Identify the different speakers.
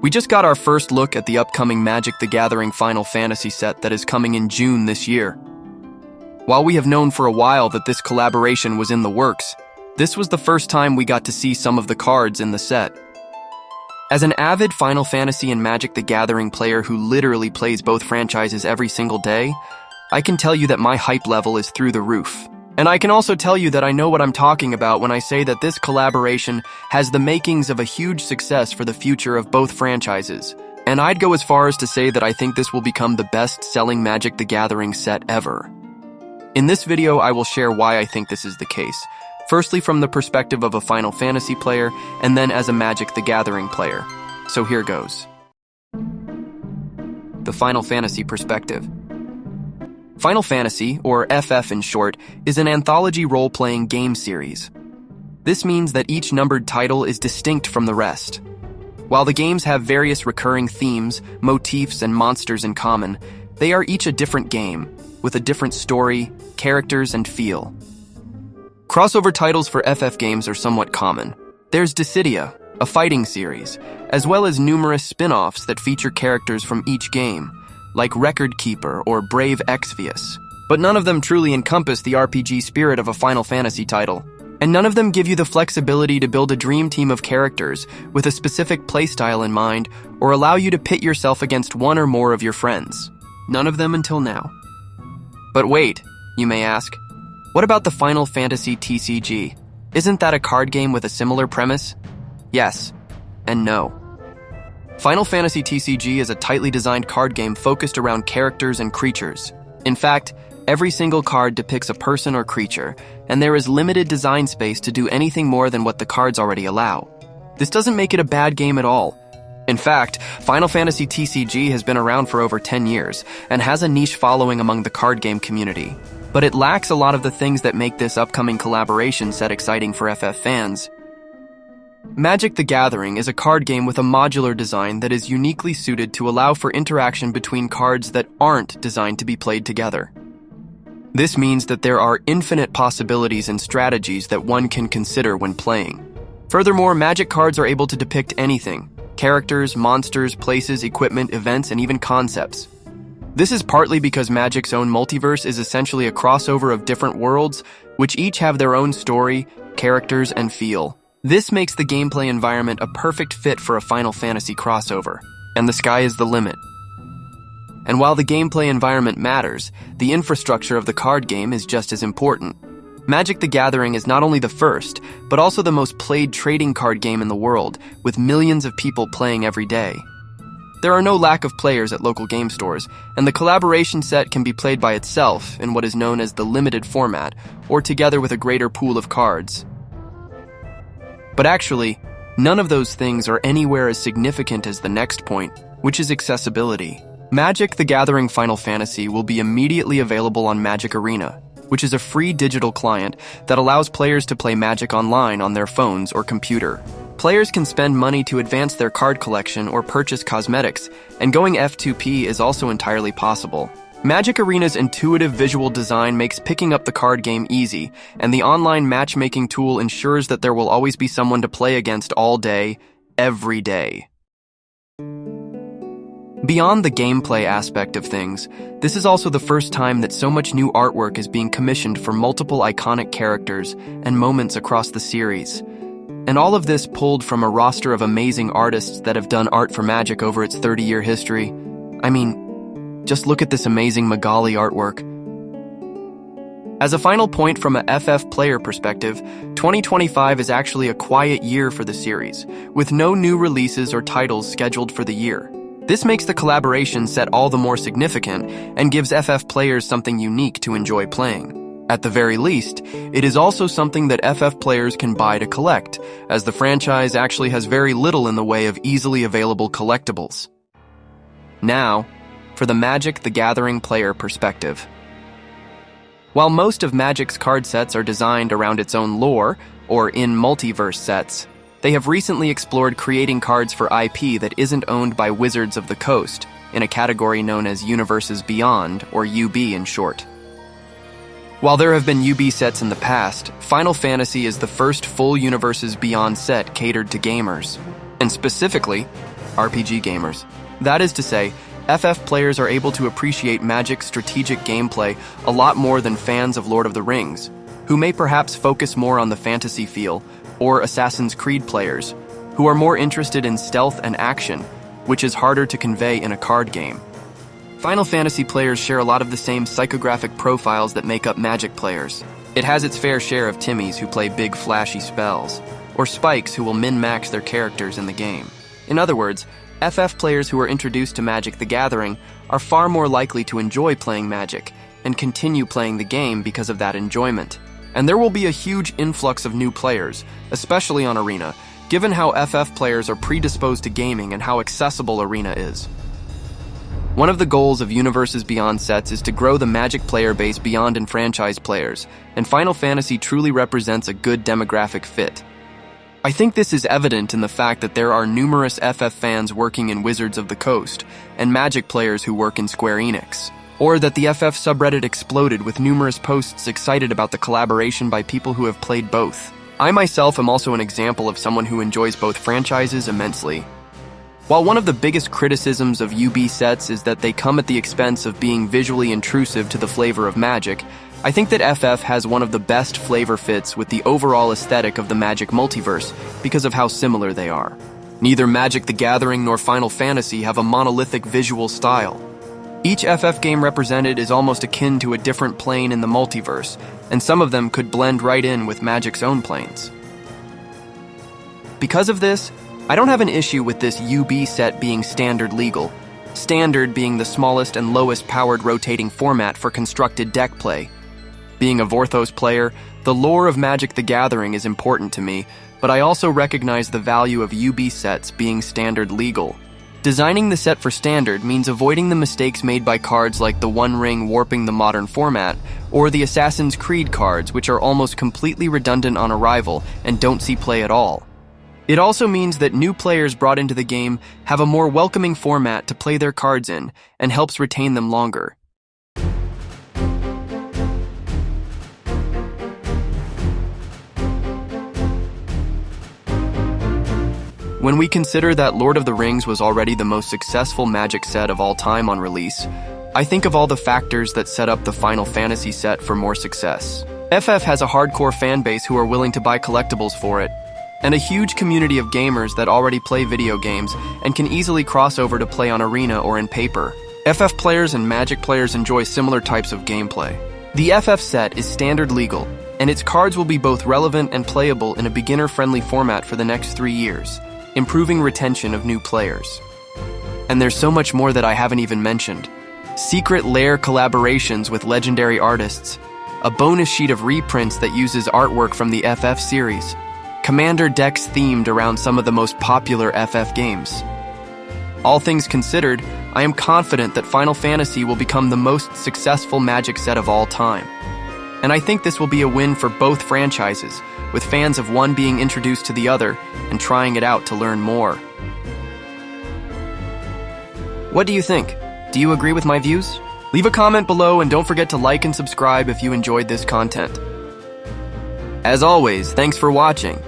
Speaker 1: We just got our first look at the upcoming Magic the Gathering Final Fantasy set that is coming in June this year. While we have known for a while that this collaboration was in the works, this was the first time we got to see some of the cards in the set. As an avid Final Fantasy and Magic the Gathering player who literally plays both franchises every single day, I can tell you that my hype level is through the roof. And I can also tell you that I know what I'm talking about when I say that this collaboration has the makings of a huge success for the future of both franchises. And I'd go as far as to say that I think this will become the best-selling Magic the Gathering set ever. In this video, I will share why I think this is the case. Firstly, from the perspective of a Final Fantasy player, and then as a Magic the Gathering player. So here goes. The Final Fantasy perspective. Final Fantasy, or FF in short, is an anthology role-playing game series. This means that each numbered title is distinct from the rest. While the games have various recurring themes, motifs, and monsters in common, they are each a different game, with a different story, characters, and feel. Crossover titles for FF games are somewhat common. There's Dissidia, a fighting series, as well as numerous spin-offs that feature characters from each game, like Record Keeper or Brave Exvius. But none of them truly encompass the RPG spirit of a Final Fantasy title. And none of them give you the flexibility to build a dream team of characters with a specific playstyle in mind or allow you to pit yourself against one or more of your friends. None of them until now. But wait, you may ask, what about the Final Fantasy TCG? Isn't that a card game with a similar premise? Yes, and no. Final Fantasy TCG is a tightly designed card game focused around characters and creatures. In fact, every single card depicts a person or creature, and there is limited design space to do anything more than what the cards already allow. This doesn't make it a bad game at all. In fact, Final Fantasy TCG has been around for over 10 years and has a niche following among the card game community. But it lacks a lot of the things that make this upcoming collaboration set exciting for FF fans. Magic the Gathering is a card game with a modular design that is uniquely suited to allow for interaction between cards that aren't designed to be played together. This means that there are infinite possibilities and strategies that one can consider when playing. Furthermore, Magic cards are able to depict anything: characters, monsters, places, equipment, events, and even concepts. This is partly because Magic's own multiverse is essentially a crossover of different worlds, which each have their own story, characters, and feel. This makes the gameplay environment a perfect fit for a Final Fantasy crossover, and the sky is the limit. And while the gameplay environment matters, the infrastructure of the card game is just as important. Magic the Gathering is not only the first, but also the most played trading card game in the world, with millions of people playing every day. There are no lack of players at local game stores, and the collaboration set can be played by itself in what is known as the limited format, or together with a greater pool of cards. But actually, none of those things are anywhere as significant as the next point, which is accessibility. Magic the Gathering Final Fantasy will be immediately available on Magic Arena, which is a free digital client that allows players to play Magic online on their phones or computer. Players can spend money to advance their card collection or purchase cosmetics, and going F2P is also entirely possible. Magic Arena's intuitive visual design makes picking up the card game easy, and the online matchmaking tool ensures that there will always be someone to play against all day, every day. Beyond the gameplay aspect of things, this is also the first time that so much new artwork is being commissioned for multiple iconic characters and moments across the series. And all of this pulled from a roster of amazing artists that have done art for Magic over its 30-year history. I mean, just look at this amazing Magali artwork. As a final point from a FF player perspective, 2025 is actually a quiet year for the series, with no new releases or titles scheduled for the year. This makes the collaboration set all the more significant and gives FF players something unique to enjoy playing. At the very least, it is also something that FF players can buy to collect, as the franchise actually has very little in the way of easily available collectibles. Now, for the Magic the Gathering player perspective. While most of Magic's card sets are designed around its own lore, or in multiverse sets, they have recently explored creating cards for IP that isn't owned by Wizards of the Coast, in a category known as Universes Beyond, or UB in short. While there have been UB sets in the past, Final Fantasy is the first full Universes Beyond set catered to gamers. And specifically, RPG gamers. That is to say, FF players are able to appreciate Magic's strategic gameplay a lot more than fans of Lord of the Rings, who may perhaps focus more on the fantasy feel, or Assassin's Creed players, who are more interested in stealth and action, which is harder to convey in a card game. Final Fantasy players share a lot of the same psychographic profiles that make up Magic players. It has its fair share of Timmies who play big flashy spells, or Spikes who will min-max their characters in the game. In other words, FF players who are introduced to Magic the Gathering are far more likely to enjoy playing Magic and continue playing the game because of that enjoyment. And there will be a huge influx of new players, especially on Arena, given how FF players are predisposed to gaming and how accessible Arena is. One of the goals of Universes Beyond sets is to grow the Magic player base beyond enfranchised players, and Final Fantasy truly represents a good demographic fit. I think this is evident in the fact that there are numerous FF fans working in Wizards of the Coast, and Magic players who work in Square Enix. Or that the FF subreddit exploded with numerous posts excited about the collaboration by people who have played both. I myself am also an example of someone who enjoys both franchises immensely. While one of the biggest criticisms of UB sets is that they come at the expense of being visually intrusive to the flavor of Magic, I think that FF has one of the best flavor fits with the overall aesthetic of the Magic multiverse because of how similar they are. Neither Magic the Gathering nor Final Fantasy have a monolithic visual style. Each FF game represented is almost akin to a different plane in the multiverse, and some of them could blend right in with Magic's own planes. Because of this, I don't have an issue with this UB set being standard legal, standard being the smallest and lowest powered rotating format for constructed deck play. Being a Vorthos player, the lore of Magic the Gathering is important to me, but I also recognize the value of UB sets being standard legal. Designing the set for standard means avoiding the mistakes made by cards like the One Ring warping the modern format, or the Assassin's Creed cards, which are almost completely redundant on arrival and don't see play at all. It also means that new players brought into the game have a more welcoming format to play their cards in and helps retain them longer. When we consider that Lord of the Rings was already the most successful Magic set of all time on release, I think of all the factors that set up the Final Fantasy set for more success. FF has a hardcore fan base who are willing to buy collectibles for it, and a huge community of gamers that already play video games and can easily cross over to play on Arena or in paper. FF players and Magic players enjoy similar types of gameplay. The FF set is standard legal, and its cards will be both relevant and playable in a beginner-friendly format for the next 3 years, improving retention of new players. And there's so much more that I haven't even mentioned. Secret lair collaborations with legendary artists, a bonus sheet of reprints that uses artwork from the FF series, Commander decks themed around some of the most popular FF games. All things considered, I am confident that Final Fantasy will become the most successful Magic set of all time. And I think this will be a win for both franchises, with fans of one being introduced to the other and trying it out to learn more. What do you think? Do you agree with my views? Leave a comment below and don't forget to like and subscribe if you enjoyed this content. As always, thanks for watching.